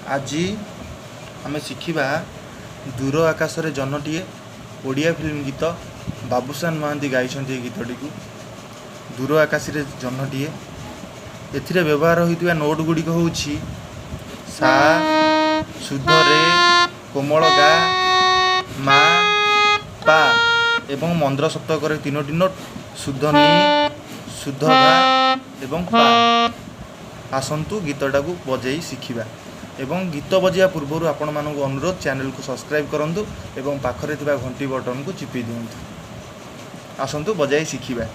आज आम शिखा दूर आकाशरे जन्हटीए ओडिया फिल्म गीत बाबूसान महांती गाई गीतटी को दूर आकाशरे जन्हटीए एथिरे व्यवहार होइतिबा नोट गुड़िक हूँ सा शुद्ध रे कोमल गा मा पा एवं मंद्र सप्तक तीनोटी नोट शुद्ध नी शुद्ध गा एवं पा। आसतु गीतटा को बजाई शिखा एवं गीत बजाया पूर्व आपण मानक अनुरोध चैनल को सब्सक्राइब करूँ एवं पाखरे घंटी बटन को चिपी दिंतु। आसतु बजाई शिखा।